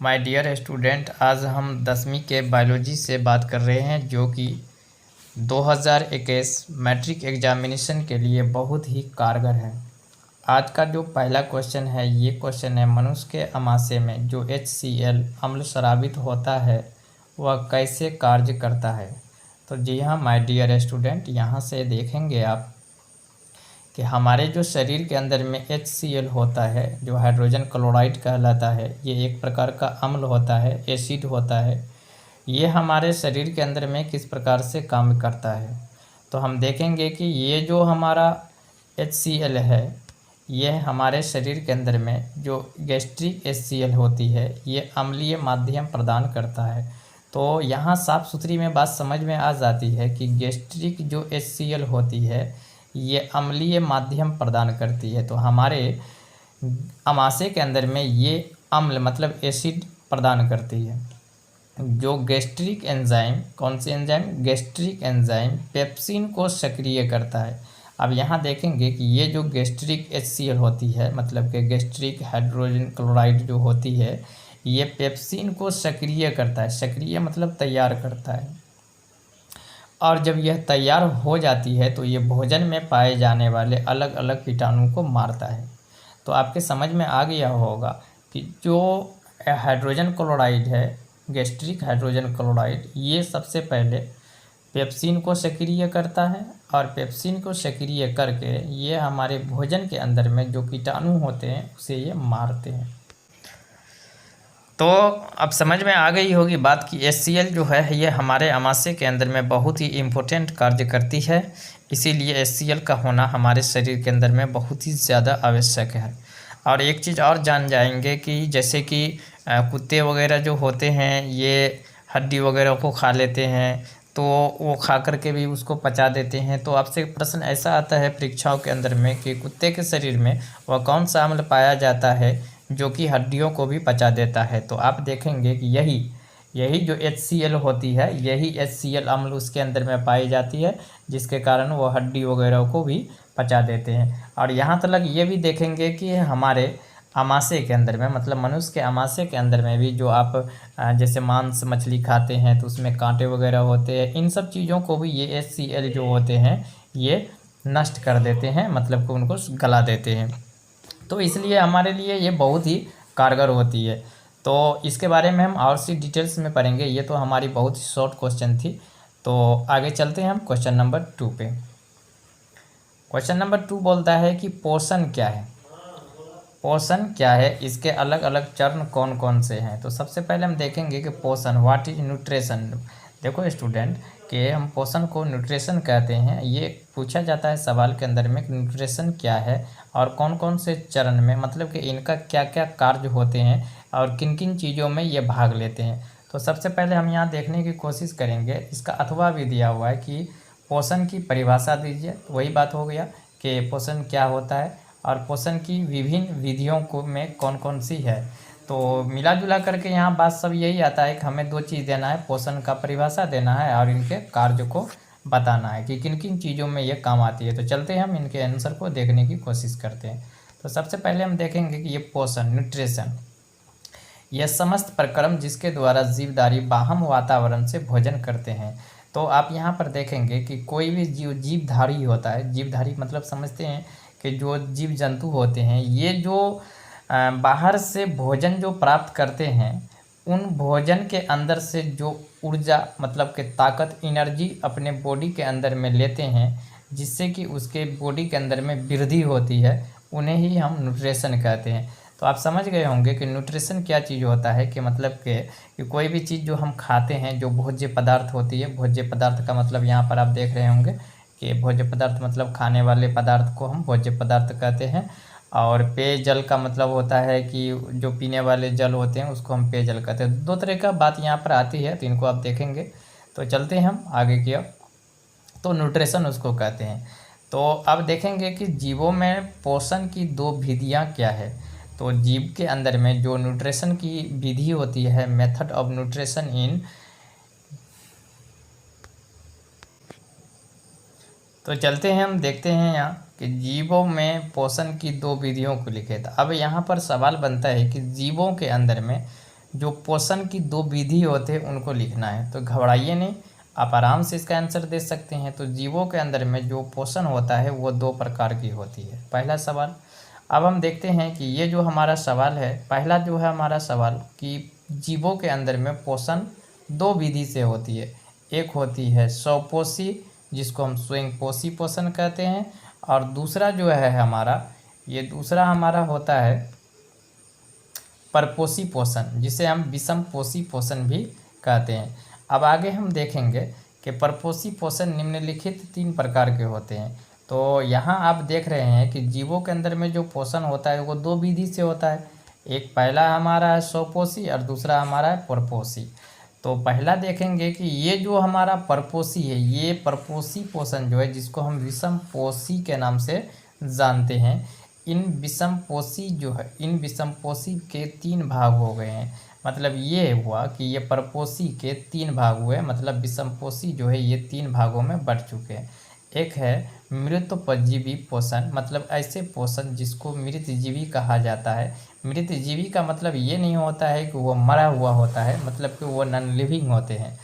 My dear student, आज हम 10वीं के बायोलॉजी से बात कर रहे हैं जो कि 2021 मैट्रिक एग्जामिनेशन के लिए बहुत ही कारगर है। आज का जो पहला क्वेश्चन है, ये क्वेश्चन है मनुष्य के अमाशय में जो HCl अम्ल स्रावित होता है वह कैसे कार्य करता है। तो जी हाँ माय डियर स्टूडेंट, यहाँ से देखेंगे आप कि हमारे जो शरीर के अंदर में HCl होता है जो हाइड्रोजन क्लोराइड कहलाता है, ये एक प्रकार का अम्ल होता है, एसिड होता है। ये हमारे शरीर के अंदर में किस प्रकार से काम करता है, तो हम देखेंगे कि ये जो हमारा HCl है, ये हमारे शरीर के अंदर में जो गैस्ट्रिक HCl होती है ये अम्लीय माध्यम प्रदान करता है। तो यहाँ साफ सुथरी में बात समझ में आ जाती है कि गैस्ट्रिक जो HCl होती है ये अम्लीय माध्यम प्रदान करती है। तो हमारे अमाशय के अंदर में ये अम्ल मतलब एसिड प्रदान करती है। जो गैस्ट्रिक एंजाइम, कौन सी एंजाइम? गैस्ट्रिक एंजाइम पेप्सिन को सक्रिय करता है। अब यहाँ देखेंगे कि ये जो गैस्ट्रिक HCl होती है मतलब कि गैस्ट्रिक हाइड्रोजन क्लोराइड जो होती है ये पेप्सिन को सक्रिय करता है। सक्रिय मतलब तैयार करता है, और जब यह तैयार हो जाती है तो ये भोजन में पाए जाने वाले अलग अलग कीटाणु को मारता है। तो आपके समझ में आ गया होगा कि जो हाइड्रोजन क्लोराइड है, गैस्ट्रिक हाइड्रोजन क्लोराइड, ये सबसे पहले पेप्सिन को सक्रिय करता है और पेप्सिन को सक्रिय करके ये हमारे भोजन के अंदर में जो कीटाणु होते हैं उसे ये मारते हैं। तो अब समझ में आ गई होगी बात कि HCl जो है ये हमारे अमाशय के अंदर में बहुत ही इम्पोर्टेंट कार्य करती है, इसीलिए HCl का होना हमारे शरीर के अंदर में बहुत ही ज़्यादा आवश्यक है। और एक चीज़ और जान जाएंगे कि जैसे कि कुत्ते वगैरह जो होते हैं ये हड्डी वगैरह को खा लेते हैं, तो वो खा करके भी उसको पचा देते हैं। तो आपसे प्रश्न ऐसा आता है परीक्षाओं के अंदर में कि कुत्ते के शरीर में वह कौन सा अम्ल पाया जाता है जो कि हड्डियों को भी पचा देता है। तो आप देखेंगे कि यही जो HCl होती है, यही HCl अम्ल उसके अंदर में पाई जाती है, जिसके कारण वो हड्डी वगैरह को भी पचा देते हैं। और यहाँ तक ये भी देखेंगे कि हमारे अमाशय के अंदर में मतलब मनुष्य के अमाशय के अंदर में भी जो आप जैसे मांस मछली खाते हैं तो उसमें कांटे वगैरह होते हैं, इन सब चीज़ों को भी ये HCl जो होते हैं ये नष्ट कर देते हैं, मतलब कि उनको गला देते हैं। तो इसलिए हमारे लिए ये बहुत ही कारगर होती है। तो इसके बारे में हम और सी डिटेल्स में पढ़ेंगे। ये तो हमारी बहुत ही शॉर्ट क्वेश्चन थी। तो आगे चलते हैं हम क्वेश्चन नंबर 2 पे। क्वेश्चन नंबर 2 बोलता है कि पोषण क्या है। पोषण क्या है, इसके अलग अलग चरण कौन कौन से हैं। तो सबसे पहले हम देखेंगे कि पोषण, व्हाट इज न्यूट्रिशन। देखो स्टूडेंट कि हम पोषण को न्यूट्रिशन कहते हैं। ये पूछा जाता है सवाल के अंदर में कि न्यूट्रिशन क्या है और कौन कौन से चरण में, मतलब कि इनका क्या क्या कार्य होते हैं और किन किन चीज़ों में ये भाग लेते हैं। तो सबसे पहले हम यहाँ देखने की कोशिश करेंगे, इसका अथवा भी दिया हुआ है कि पोषण की परिभाषा दीजिए। तो वही बात हो गया कि पोषण क्या होता है और पोषण की विभिन्न विधियों को में कौन कौन सी है। तो मिला जुला करके यहाँ बात सब यही आता है कि हमें 2 चीज़ देना है, पोषण का परिभाषा देना है और इनके कार्य को बताना है कि किन किन चीज़ों में ये काम आती है। तो चलते हैं हम इनके आंसर को देखने की कोशिश करते हैं। तो सबसे पहले हम देखेंगे कि ये पोषण, न्यूट्रिशन, यह समस्त प्रक्रम जिसके द्वारा जीवधारी बाह्य वातावरण से भोजन करते हैं। तो आप यहाँ पर देखेंगे कि कोई भी जीवधारी होता है, जीवधारी मतलब समझते हैं कि जो जीव जंतु होते हैं ये जो बाहर से भोजन जो प्राप्त करते हैं, उन भोजन के अंदर से जो ऊर्जा मतलब कि ताकत, एनर्जी अपने बॉडी के अंदर में लेते हैं, जिससे कि उसके बॉडी के अंदर में वृद्धि होती है, उन्हें ही हम न्यूट्रिशन कहते हैं। तो आप समझ गए होंगे कि न्यूट्रिशन क्या चीज़ होता है कि मतलब कि कोई भी चीज़ जो हम खाते हैं जो भोज्य पदार्थ होती है, भोज्य पदार्थ का मतलब यहाँ पर आप देख रहे होंगे कि भोज्य पदार्थ मतलब खाने वाले पदार्थ को हम भोज्य पदार्थ कहते हैं। और पेयजल का मतलब होता है कि जो पीने वाले जल होते हैं उसको हम पेयजल कहते हैं। 2 तरह का बात यहाँ पर आती है, तो इनको आप देखेंगे। तो चलते हैं हम आगे की ओर। तो न्यूट्रिशन उसको कहते हैं। तो अब देखेंगे कि जीवों में पोषण की 2 विधियाँ क्या है। तो जीव के अंदर में जो न्यूट्रिशन की विधि होती है, मेथड ऑफ न्यूट्रिशन इन, तो चलते हैं हम देखते हैं यहाँ कि जीवों में पोषण की 2 विधियों को लिखे। तो अब यहाँ पर सवाल बनता है कि जीवों के अंदर में जो पोषण की 2 विधि होते हैं उनको लिखना है। तो घबराइए नहीं, आप आराम से इसका आंसर दे सकते हैं। तो जीवों के अंदर में जो पोषण होता है वो 2 प्रकार की होती है। पहला सवाल, अब हम देखते हैं कि ये जो हमारा सवाल है, पहला जो है हमारा सवाल कि जीवों के अंदर में पोषण 2 विधि से होती है। एक होती है स्वपोषी, जिसको हम स्वयंपोषी पोषण कहते हैं, और दूसरा जो है हमारा, ये दूसरा हमारा होता है परपोषी पोषण, जिसे हम विषमपोषी पोषण भी कहते हैं। अब आगे हम देखेंगे कि परपोषी पोषण निम्नलिखित 3 प्रकार के होते हैं। तो यहाँ आप देख रहे हैं कि जीवों के अंदर में जो पोषण होता है वो 2 विधि से होता है। एक पहला हमारा है स्वपोषी और दूसरा हमारा है परपोषी। तो पहला देखेंगे कि ये जो हमारा परपोषी है, ये परपोषी पोषण जो है, जिसको हम विषमपोषी के नाम से जानते हैं, इन विषमपोषी के 3 भाग हो गए हैं। मतलब ये हुआ कि ये परपोषी के 3 भाग हुए, मतलब विषमपोषी जो है ये 3 भागों में बढ़ चुके हैं। एक है मृतोपजीवी पोषण, मतलब ऐसे पोषण जिसको मृतजीवी कहा जाता है। मृतजीवी का मतलब ये नहीं होता है कि वो मरा हुआ होता है, मतलब कि वो नॉन लिविंग होते हैं।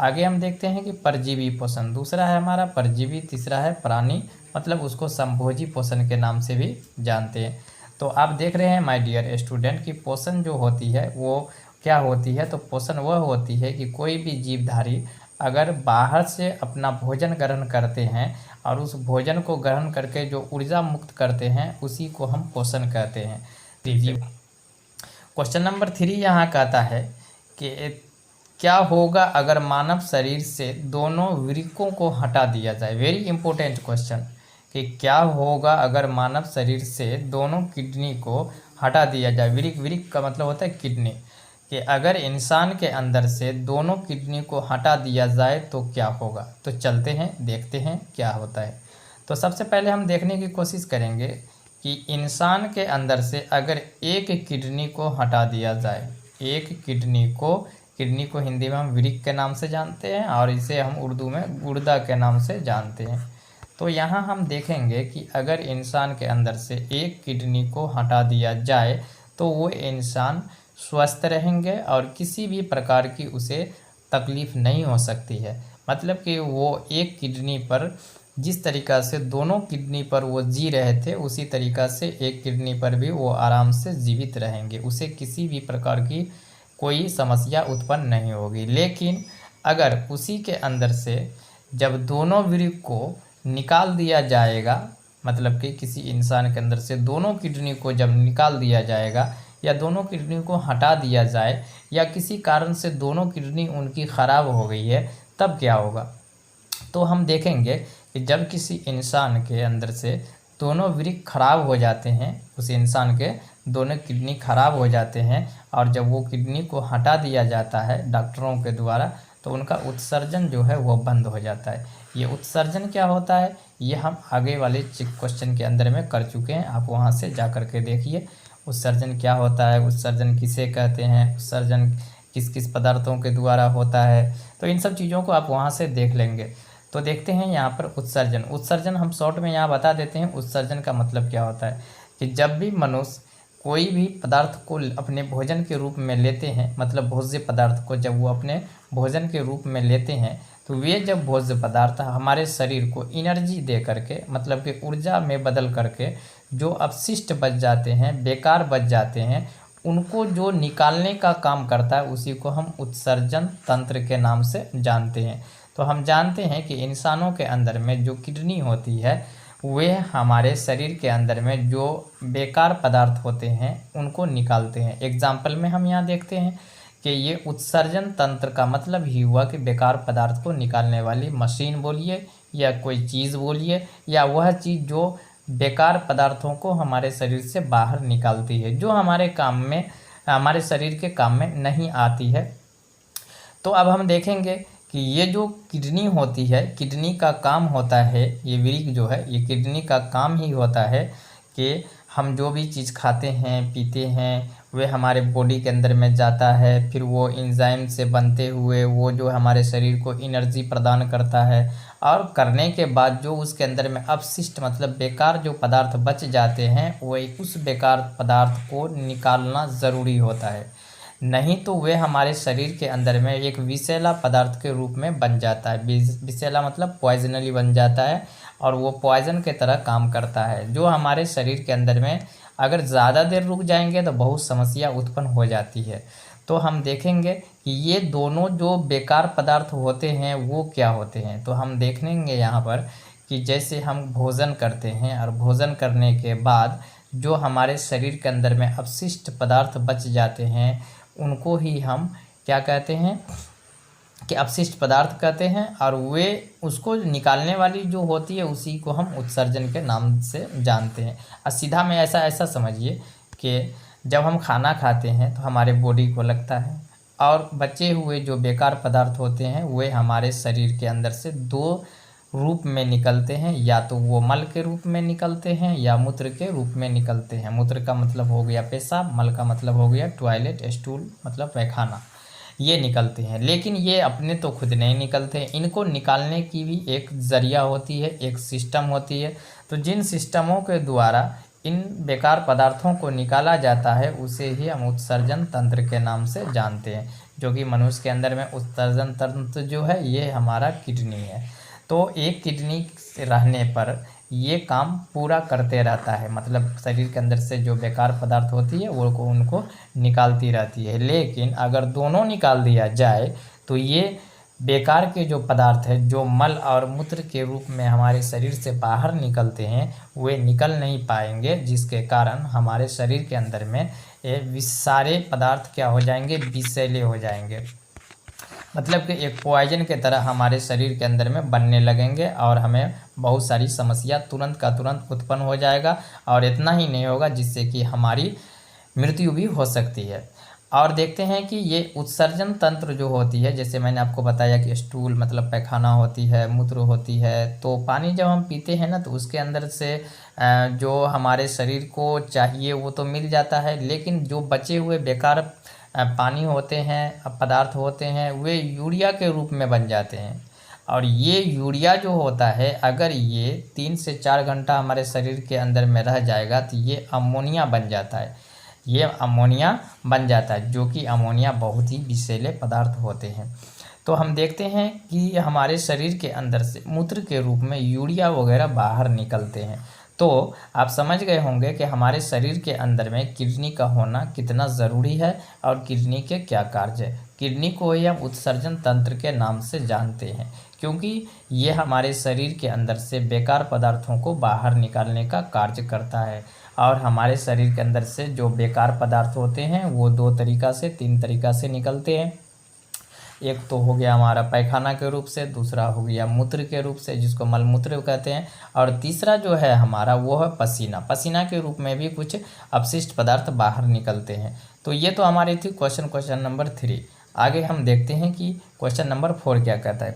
आगे हम देखते हैं कि परजीवी पोषण, दूसरा है हमारा परजीवी, तीसरा है प्राणी, मतलब उसको संभोजी पोषण के नाम से भी जानते हैं। तो आप देख रहे हैं माय डियर स्टूडेंट कि पोषण जो होती है वो क्या होती है। तो पोषण वह होती है कि कोई भी जीवधारी अगर बाहर से अपना भोजन ग्रहण करते हैं और उस भोजन को ग्रहण करके जो ऊर्जा मुक्त करते हैं उसी को हम पोषण कहते हैं। क्वेश्चन नंबर 3 यहाँ कहता है कि क्या होगा अगर मानव शरीर से दोनों वृक्कों को हटा दिया जाए। वेरी इंपॉर्टेंट क्वेश्चन, कि क्या होगा अगर मानव शरीर से दोनों किडनी को हटा दिया जाए। वृक्क का मतलब होता है किडनी, कि अगर इंसान के अंदर से दोनों किडनी को हटा दिया जाए तो क्या होगा। तो चलते हैं देखते हैं क्या होता है। तो सबसे पहले हम देखने की कोशिश करेंगे कि इंसान के अंदर से अगर एक किडनी को हटा दिया जाए, एक किडनी को हिंदी में हम वृक्क के नाम से जानते हैं और इसे हम उर्दू में गुर्दा के नाम से जानते हैं। तो यहाँ हम देखेंगे कि अगर इंसान के अंदर से एक किडनी को हटा दिया जाए तो वो इंसान स्वस्थ रहेंगे और किसी भी प्रकार की उसे तकलीफ़ नहीं हो सकती है। मतलब कि वो एक किडनी पर जिस तरीक़ा से दोनों किडनी पर वो जी रहे थे उसी तरीक़ा से एक किडनी पर भी वो आराम से जीवित रहेंगे, उसे किसी भी प्रकार की कोई समस्या उत्पन्न नहीं होगी। लेकिन अगर उसी के अंदर से जब दोनों वृक्क को निकाल दिया जाएगा, मतलब कि किसी इंसान के अंदर से दोनों किडनी को जब निकाल दिया जाएगा या दोनों किडनी को हटा दिया जाए या किसी कारण से दोनों किडनी उनकी ख़राब हो गई है, तब क्या होगा। तो हम देखेंगे कि जब किसी इंसान के अंदर से दोनों वृक्क खराब हो जाते हैं, उस इंसान के दोनों किडनी खराब हो जाते हैं और जब वो किडनी को हटा दिया जाता है डॉक्टरों के द्वारा, तो उनका उत्सर्जन जो है वो बंद हो जाता है। ये उत्सर्जन क्या होता है ये हम आगे वाले क्वेश्चन के अंदर में कर चुके हैं, आप वहाँ से जा कर के देखिए उत्सर्जन क्या होता है, उत्सर्जन किसे कहते हैं, उत्सर्जन किस किस पदार्थों के द्वारा होता है। तो इन सब चीज़ों को आप वहाँ से देख लेंगे। तो देखते हैं यहाँ पर उत्सर्जन हम शॉर्ट में यहाँ बता देते हैं। उत्सर्जन का मतलब क्या होता है कि जब भी मनुष्य कोई भी पदार्थ को अपने भोजन के रूप में लेते हैं, मतलब भोज्य पदार्थ को जब वो अपने भोजन के रूप में लेते हैं, तो वे जब भोज्य पदार्थ हमारे शरीर को एनर्जी दे करके, मतलब कि ऊर्जा में बदल करके जो अपशिष्ट बच जाते हैं, बेकार बच जाते हैं, उनको जो निकालने का काम करता है उसी को हम उत्सर्जन तंत्र के नाम से जानते हैं। तो हम जानते हैं कि इंसानों के अंदर में जो किडनी होती है वे हमारे शरीर के अंदर में जो बेकार पदार्थ होते हैं उनको निकालते हैं। एग्जाम्पल में हम यहाँ देखते हैं कि ये उत्सर्जन तंत्र का मतलब ही हुआ कि बेकार पदार्थ को निकालने वाली मशीन बोलिए या कोई चीज़ बोलिए, या वह चीज़ जो बेकार पदार्थों को हमारे शरीर से बाहर निकालती है, जो हमारे काम में, हमारे शरीर के काम में नहीं आती है। तो अब हम देखेंगे कि ये जो किडनी होती है, किडनी का काम होता है, ये वृक्क जो है ये किडनी का काम ही होता है कि हम जो भी चीज़ खाते हैं पीते हैं वे हमारे बॉडी के अंदर में जाता है, फिर वो एंजाइम से बनते हुए वो जो हमारे शरीर को एनर्जी प्रदान करता है, और करने के बाद जो उसके अंदर में अपशिष्ट मतलब बेकार जो पदार्थ बच जाते हैं वो उस बेकार पदार्थ को निकालना ज़रूरी होता है। नहीं तो वे हमारे शरीर के अंदर में एक विषैला पदार्थ के रूप में बन जाता है। विषैला मतलब पॉइजनली बन जाता है और वो पॉइजन के तरह काम करता है, जो हमारे शरीर के अंदर में अगर ज़्यादा देर रुक जाएंगे तो बहुत समस्या उत्पन्न हो जाती है। तो हम देखेंगे कि ये दोनों जो बेकार पदार्थ होते हैं वो क्या होते हैं। तो हम देखेंगे यहाँ पर कि जैसे हम भोजन करते हैं और भोजन करने के बाद जो हमारे शरीर के अंदर में अपशिष्ट पदार्थ बच जाते हैं उनको ही हम क्या कहते हैं कि अपशिष्ट पदार्थ कहते हैं, और वे उसको निकालने वाली जो होती है उसी को हम उत्सर्जन के नाम से जानते हैं। और सीधा में ऐसा समझिए कि जब हम खाना खाते हैं तो हमारे बॉडी को लगता है, और बचे हुए जो बेकार पदार्थ होते हैं वे हमारे शरीर के अंदर से दो रूप में निकलते हैं, या तो वो मल के रूप में निकलते हैं या मूत्र के रूप में निकलते हैं। मूत्र का मतलब हो गया पेशाब, मल का मतलब हो गया टॉयलेट, स्टूल मतलब पैखाना, ये निकलते हैं। लेकिन ये अपने तो खुद नहीं निकलते हैं, इनको निकालने की भी एक ज़रिया होती है, एक सिस्टम होती है। तो जिन सिस्टमों के द्वारा इन बेकार पदार्थों को निकाला जाता है उसे ही हम उत्सर्जन तंत्र के नाम से जानते हैं, जो कि मनुष्य के अंदर में उत्सर्जन तंत्र जो है ये हमारा किडनी है। तो एक किडनी रहने पर ये काम पूरा करते रहता है, मतलब शरीर के अंदर से जो बेकार पदार्थ होती है वो उनको निकालती रहती है। लेकिन अगर दोनों निकाल दिया जाए तो ये बेकार के जो पदार्थ है जो मल और मूत्र के रूप में हमारे शरीर से बाहर निकलते हैं वे निकल नहीं पाएंगे, जिसके कारण हमारे शरीर के अंदर में ये सारे पदार्थ क्या हो जाएंगे, विषैले हो जाएंगे। मतलब कि एक पॉइजन के तरह हमारे शरीर के अंदर में बनने लगेंगे और हमें बहुत सारी समस्या तुरंत का तुरंत उत्पन्न हो जाएगा। और इतना ही नहीं होगा, जिससे कि हमारी मृत्यु भी हो सकती है। और देखते हैं कि ये उत्सर्जन तंत्र जो होती है, जैसे मैंने आपको बताया कि स्टूल मतलब पैखाना होती है, मूत्र होती है, तो पानी जब हम पीते हैं ना तो उसके अंदर से जो हमारे शरीर को चाहिए वो तो मिल जाता है, लेकिन जो बचे हुए बेकार पानी होते हैं, पदार्थ होते हैं, वे यूरिया के रूप में बन जाते हैं। और ये यूरिया जो होता है अगर ये 3 से 4 घंटा हमारे शरीर के अंदर में रह जाएगा तो ये अमोनिया बन जाता है। ये अमोनिया बन जाता है, जो कि अमोनिया बहुत ही विषैले पदार्थ होते हैं। तो हम देखते हैं कि हमारे शरीर के अंदर से मूत्र के रूप में यूरिया वगैरह बाहर निकलते हैं। तो आप समझ गए होंगे कि हमारे शरीर के अंदर में किडनी का होना कितना ज़रूरी है और किडनी के क्या कार्य है। किडनी को ही हम उत्सर्जन तंत्र के नाम से जानते हैं, क्योंकि ये हमारे शरीर के अंदर से बेकार पदार्थों को बाहर निकालने का कार्य करता है। और हमारे शरीर के अंदर से जो बेकार पदार्थ होते हैं वो 3 तरीका से निकलते हैं। एक तो हो गया हमारा पैखाना के रूप से, दूसरा हो गया मूत्र के रूप से जिसको मलमूत्र कहते हैं, और तीसरा जो है हमारा वो है पसीना। पसीना के रूप में भी कुछ अपशिष्ट पदार्थ बाहर निकलते हैं। तो ये तो हमारी थी क्वेश्चन नंबर 3। आगे हम देखते हैं कि क्वेश्चन नंबर 4 क्या कहता है।